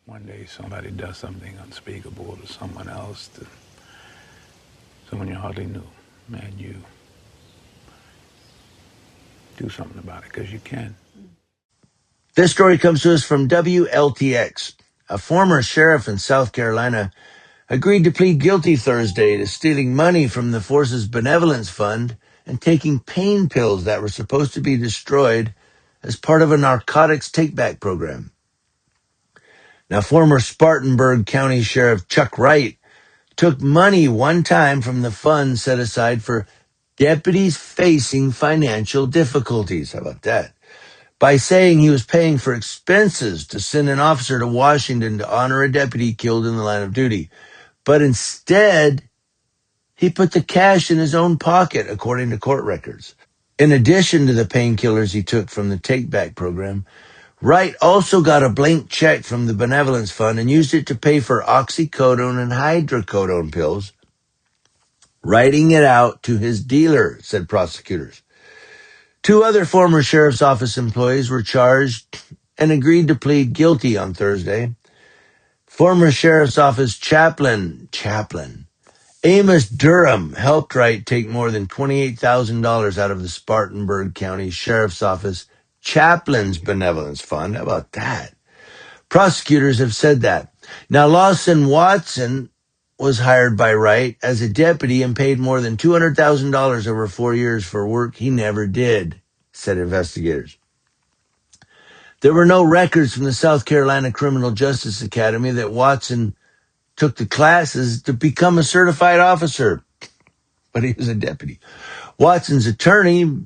one day somebody does something unspeakable to someone else, to someone you hardly knew, and you do something about it because you can. This story comes to us from WLTX. A former sheriff in South Carolina agreed to plead guilty Thursday to stealing money from the force's benevolence fund and taking pain pills that were supposed to be destroyed as part of a narcotics take-back program. Now, former Spartanburg County Sheriff Chuck Wright took money one time from the fund set aside for deputies facing financial difficulties. How about that? By saying he was paying for expenses to send an officer to Washington to honor a deputy killed in the line of duty. But instead, he put the cash in his own pocket, according to court records. In addition to the painkillers he took from the take-back program, Wright also got a blank check from the benevolence fund and used it to pay for oxycodone and hydrocodone pills, writing it out to his dealer, said prosecutors. Two other former sheriff's office employees were charged and agreed to plead guilty on Thursday. Former sheriff's office chaplain Amos Durham helped Wright take more than $28,000 out of the Spartanburg County Sheriff's Office Chaplain's Benevolence Fund. How about that? Prosecutors have said that. Now, Lawson Watson was hired by Wright as a deputy and paid more than $200,000 over 4 years for work he never did, said investigators. There were no records from the South Carolina Criminal Justice Academy that Watson took the classes to become a certified officer, but he was a deputy. Watson's attorney,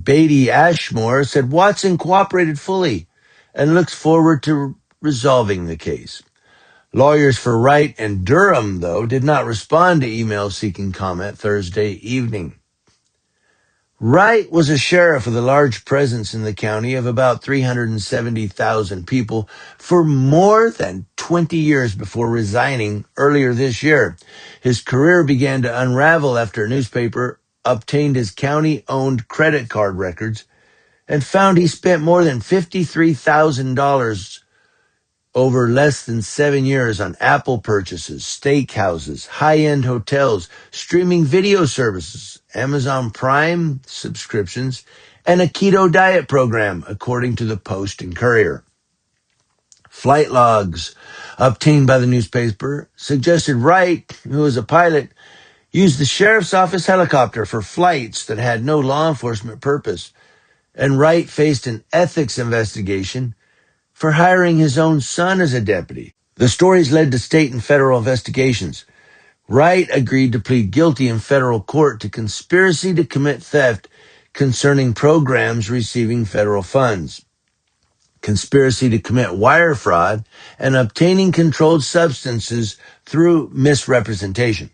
Beatty Ashmore, said Watson cooperated fully and looks forward to resolving the case. Lawyers for Wright and Durham, though, did not respond to emails seeking comment Thursday evening. Wright was a sheriff with a large presence in the county of about 370,000 people for more than 20 years before resigning earlier this year. His career began to unravel after a newspaper obtained his county-owned credit card records and found he spent more than $53,000 over less than 7 years on Apple purchases, steakhouses, high-end hotels, streaming video services, Amazon Prime subscriptions, and a keto diet program, according to the Post and Courier. Flight logs obtained by the newspaper suggested Wright, who was a pilot, used the sheriff's office helicopter for flights that had no law enforcement purpose, and Wright faced an ethics investigation for hiring his own son as a deputy. The stories led to state and federal investigations. Wright agreed to plead guilty in federal court to conspiracy to commit theft concerning programs receiving federal funds, conspiracy to commit wire fraud, and obtaining controlled substances through misrepresentation.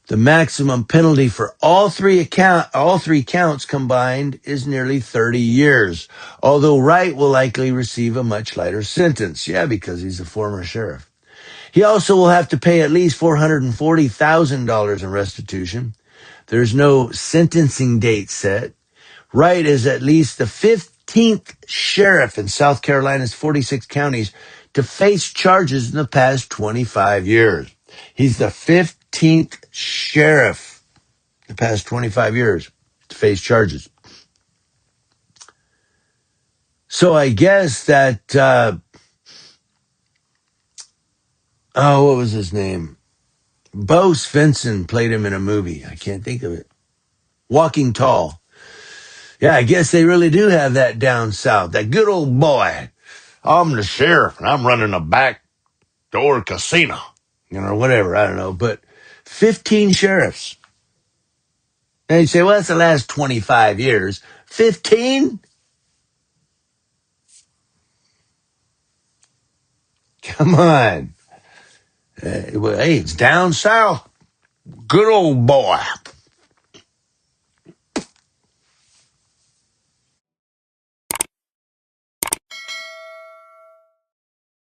The maximum penalty for all three counts combined is nearly 30 years, although Wright will likely receive a much lighter sentence. Yeah, because he's a former sheriff. He also will have to pay at least $440,000 in restitution. There's no sentencing date set. Wright is at least the 15th sheriff in South Carolina's 46 counties to face charges in the past 25 years. He's the 15th sheriff in the past 25 years to face charges. So I guess that, what was his name? Bo Svensson played him in a movie. I can't think of it. Walking Tall. Yeah, I guess they really do have that down south. That good old boy. I'm the sheriff and I'm running a backdoor casino. Or whatever, I don't know. But 15 sheriffs. And you say, well, that's the last 25 years. 15? Come on. Hey, it's down south. Good old boy.